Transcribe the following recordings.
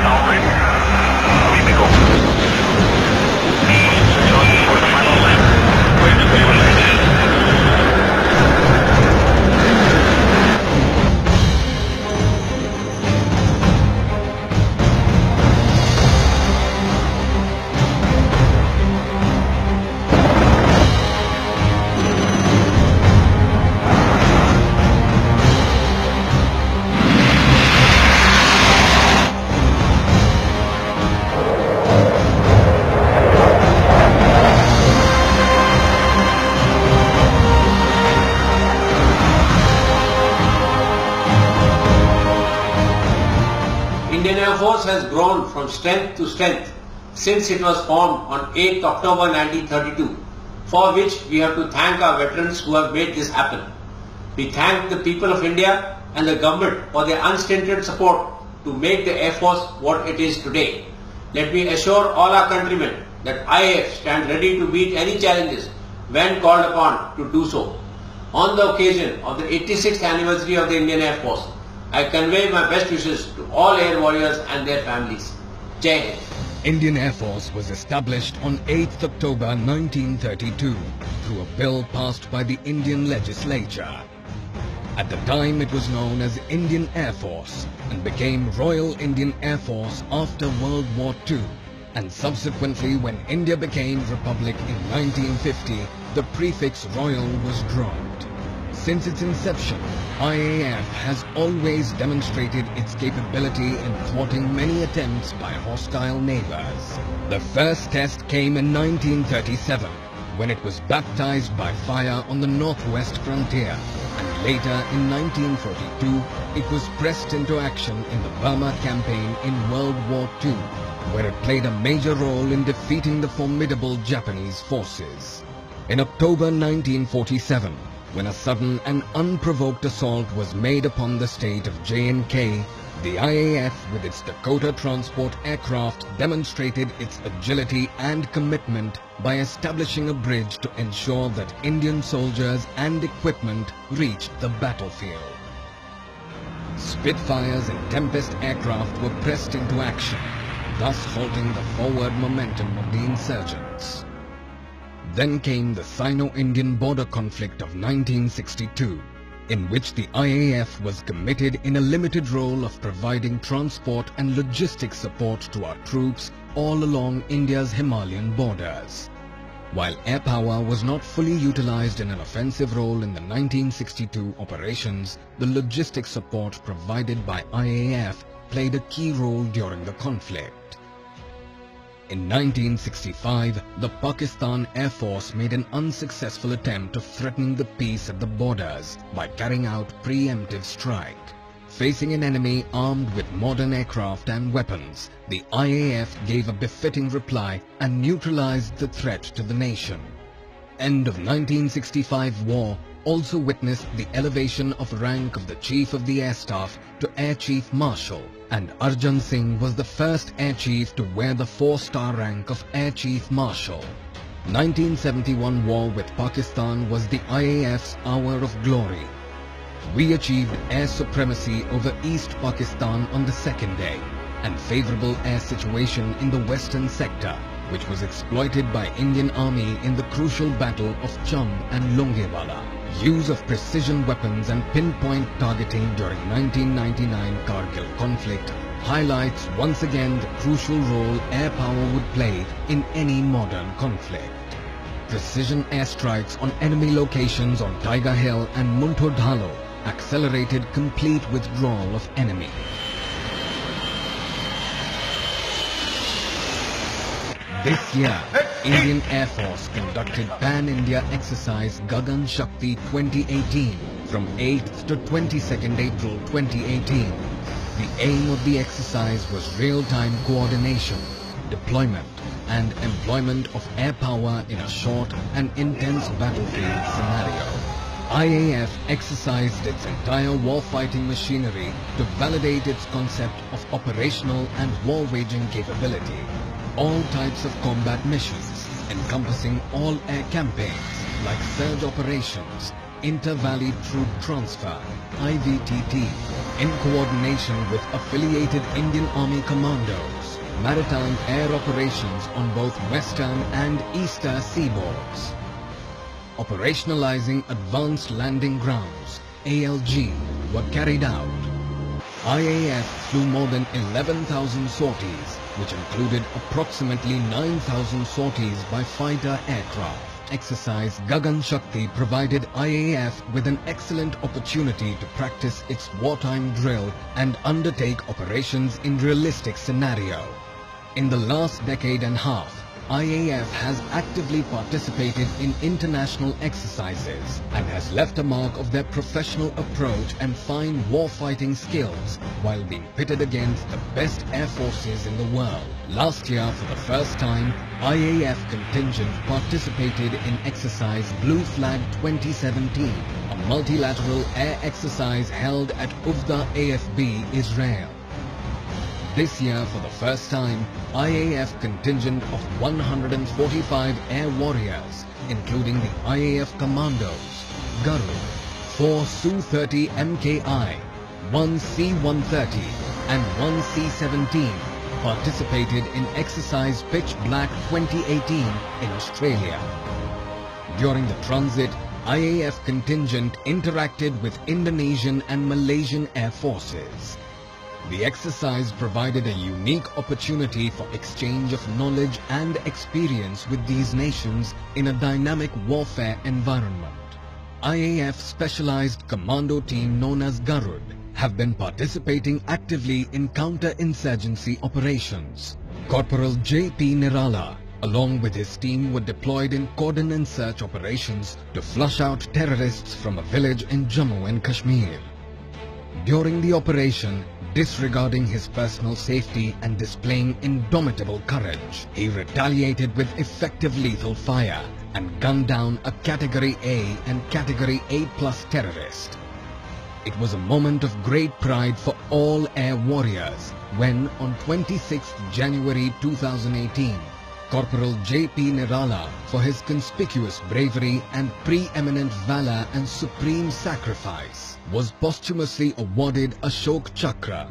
Downwind. We may go. John for the final lap. Wind stabilized. Indian Air Force has grown from strength to strength since it was formed on 8th October 1932, for which we have to thank our veterans who have made this happen. We thank the people of India and the government for their unstinted support to make the Air Force what it is today. Let me assure all our countrymen that IAF stands ready to meet any challenges when called upon to do so. On the occasion of the 86th anniversary of the Indian Air Force, I convey my best wishes to all air warriors and their families. Jai Hind. Indian Air Force was established on 8th October 1932 through a bill passed by the Indian legislature. At the time it was known as Indian Air Force and became Royal Indian Air Force after World War II, and subsequently when India became Republic in 1950, the prefix Royal was dropped. Since its inception, IAF has always demonstrated its capability in thwarting many attempts by hostile neighbors. The first test came in 1937, when it was baptized by fire on the northwest frontier, and later in 1942, it was pressed into action in the Burma campaign in World War II, where it played a major role in defeating the formidable Japanese forces. In October 1947, when a sudden and unprovoked assault was made upon the state of J&K, the IAF with its Dakota transport aircraft demonstrated its agility and commitment by establishing a bridge to ensure that Indian soldiers and equipment reached the battlefield. Spitfires and Tempest aircraft were pressed into action, thus halting the forward momentum of the insurgents. Then came the Sino-Indian border conflict of 1962, in which the IAF was committed in a limited role of providing transport and logistics support to our troops all along India's Himalayan borders. While air power was not fully utilized in an offensive role in the 1962 operations, the logistics support provided by IAF played a key role during the conflict. In 1965, the Pakistan Air Force made an unsuccessful attempt of threatening the peace at the borders by carrying out preemptive strike. Facing an enemy armed with modern aircraft and weapons, the IAF gave a befitting reply and neutralized the threat to the nation. End of 1965 war also witnessed the elevation of rank of the Chief of the Air Staff to Air Chief Marshal, and Arjan Singh was the first Air Chief to wear the 4-star rank of Air Chief Marshal. 1971 war with Pakistan was the IAF's hour of glory. We achieved air supremacy over East Pakistan on the second day, and favorable air situation in the western sector, which was exploited by Indian Army in the crucial battle of Chand and Longewala. Use of precision weapons and pinpoint targeting during 1999 Kargil conflict highlights once again the crucial role air power would play in any modern conflict. Precision airstrikes on enemy locations on Tiger Hill and Munto Dhalo accelerated complete withdrawal of enemy. This year, Indian Air Force conducted Pan-India exercise Gagan Shakti 2018 from 8th to 22nd April 2018. The aim of the exercise was real-time coordination, deployment and employment of air power in a short and intense battlefield scenario. IAF exercised its entire war-fighting machinery to validate its concept of operational and war-waging capability. All types of combat missions, encompassing all air campaigns like surge operations, inter-valley troop transfer, IVTT, in coordination with affiliated Indian Army commandos, maritime air operations on both western and eastern seaboards. Operationalizing advanced landing grounds, ALG, were carried out. IAF flew more than 11,000 sorties, which included approximately 9,000 sorties by fighter aircraft. Exercise Gagan Shakti provided IAF with an excellent opportunity to practice its wartime drill and undertake operations in realistic scenario. In the last decade and a half, IAF has actively participated in international exercises and has left a mark of their professional approach and fine warfighting skills while being pitted against the best air forces in the world. Last year, for the first time, IAF contingent participated in exercise Blue Flag 2017, a multilateral air exercise held at Uvda AFB, Israel. This year, for the first time, IAF contingent of 145 air warriors, including the IAF commandos, Garud, 4 Su-30 MKI, 1 C-130 and 1 C-17, participated in exercise Pitch Black 2018 in Australia. During the transit, IAF contingent interacted with Indonesian and Malaysian air forces. The exercise provided a unique opportunity for exchange of knowledge and experience with these nations in a dynamic warfare environment. IAF specialized commando team known as Garud have been participating actively in counter-insurgency operations. Corporal J.P. Nirala, along with his team, were deployed in cordon and search operations to flush out terrorists from a village in Jammu and Kashmir. During the operation, disregarding his personal safety and displaying indomitable courage, he retaliated with effective lethal fire and gunned down a Category A and Category A+ terrorist. It was a moment of great pride for all air warriors when, on 26th January 2018, Corporal J.P. Nirala, for his conspicuous bravery and preeminent valor and supreme sacrifice, was posthumously awarded Ashok Chakra.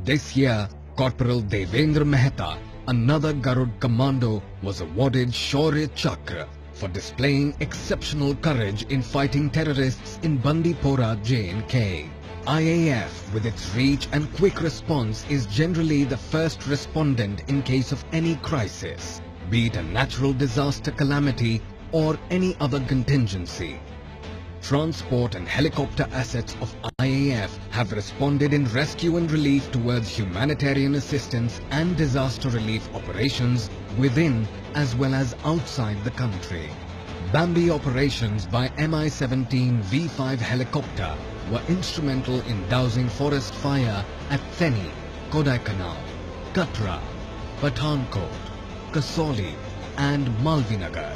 This year, Corporal Devendra Mehta, another Garud commando, was awarded Shaurya Chakra for displaying exceptional courage in fighting terrorists in Bandipora, J&K. IAF, with its reach and quick response, is generally the first respondent in case of any crisis, be it a natural disaster calamity or any other contingency. Transport and helicopter assets of IAF have responded in rescue and relief towards humanitarian assistance and disaster relief operations within as well as outside the country. Bambi operations by Mi-17 V5 helicopter were instrumental in dousing forest fire at Theni, Kodaikanal, Katra, Pathankot, Kasoli and Malvinagar.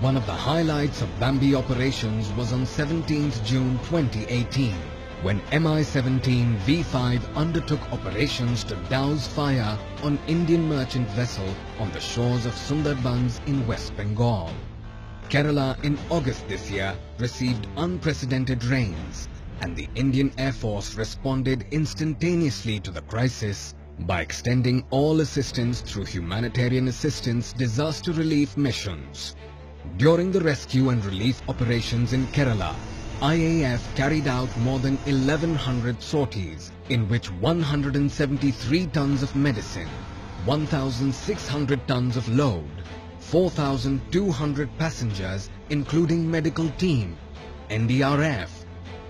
One of the highlights of Bambi operations was on 17th June 2018, when Mi-17 V5 undertook operations to douse fire on Indian merchant vessel on the shores of Sundarbans in West Bengal. Kerala in August this year received unprecedented rains, and the Indian Air Force responded instantaneously to the crisis by extending all assistance through humanitarian assistance disaster relief missions. During the rescue and relief operations in Kerala, IAF carried out more than 1,100 sorties, in which 173 tons of medicine, 1,600 tons of load, 4,200 passengers including medical team, NDRF,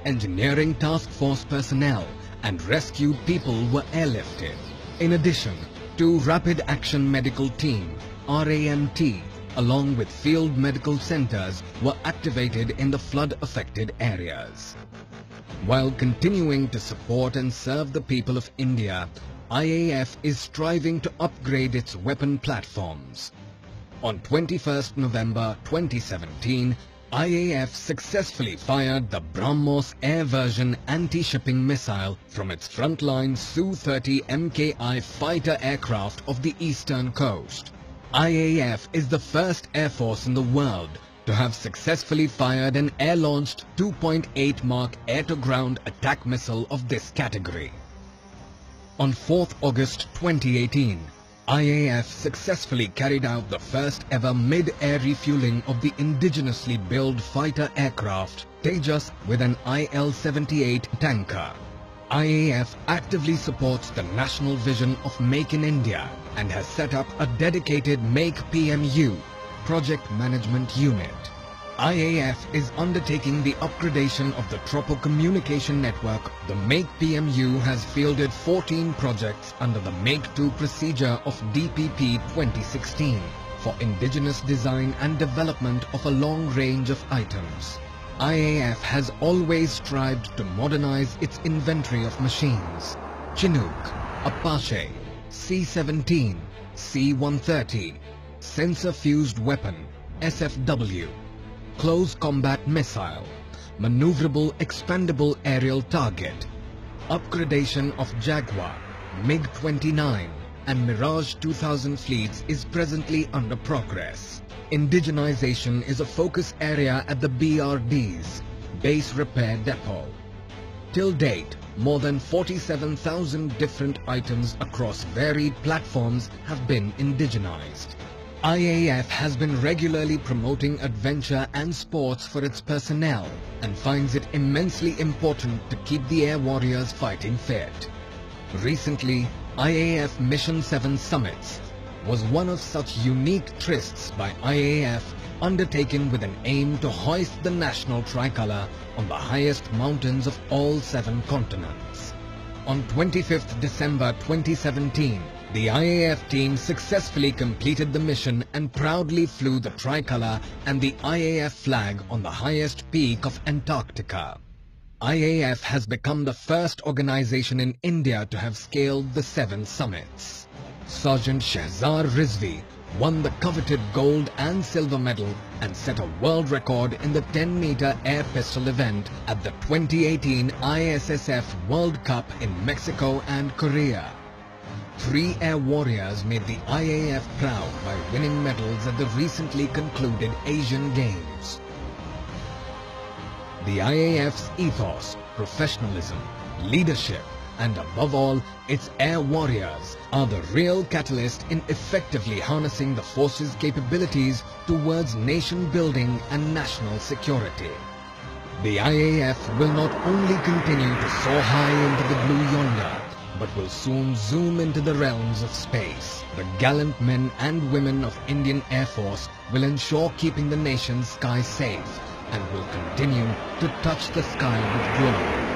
engineering task force personnel and rescued people were airlifted. In addition, 2 rapid action medical team, RAMT, along with field medical centers were activated in the flood-affected areas. While continuing to support and serve the people of India, IAF is striving to upgrade its weapon platforms. On 21st November 2017, IAF successfully fired the BrahMos air version anti-shipping missile from its frontline Su-30 MKI fighter aircraft of the eastern coast. IAF is the first air force in the world to have successfully fired an air-launched 2.8 Mark air-to-ground attack missile of this category. On 4th August 2018, IAF successfully carried out the first ever mid-air refueling of the indigenously built fighter aircraft Tejas with an IL-78 tanker. IAF actively supports the national vision of Make in India and has set up a dedicated Make PMU project management unit. IAF is undertaking the upgradation of the Tropo communication network. The Make PMU has fielded 14 projects under the Make 2 procedure of DPP 2016 for indigenous design and development of a long range of items. IAF has always strived to modernize its inventory of machines. Chinook, Apache, C-17, C-130, sensor-fused weapon, SFW, close combat missile, maneuverable expandable aerial target, upgradation of Jaguar, MiG-29 and Mirage 2000 fleets is presently under progress. Indigenization is a focus area at the BRD's Base Repair Depot. Till date, more than 47,000 different items across varied platforms have been indigenized. IAF has been regularly promoting adventure and sports for its personnel and finds it immensely important to keep the air warriors fighting fit. Recently, IAF Mission 7 Summits was one of such unique trysts by IAF undertaken with an aim to hoist the national tricolour on the highest mountains of all 7 continents. On 25th December 2017, the IAF team successfully completed the mission and proudly flew the tricolour and the IAF flag on the highest peak of Antarctica. IAF has become the first organization in India to have scaled the 7 summits. Sergeant Shehzar Rizvi won the coveted gold and silver medal and set a world record in the 10-meter air pistol event at the 2018 ISSF World Cup in Mexico and Korea. 3 air warriors made the IAF proud by winning medals at the recently concluded Asian Games. The IAF's ethos, professionalism, leadership, and above all, its air warriors are the real catalyst in effectively harnessing the force's capabilities towards nation building and national security. The IAF will not only continue to soar high into the blue yonder, but will soon zoom into the realms of space. The gallant men and women of Indian Air Force will ensure keeping the nation's sky safe and will continue to touch the sky with glory.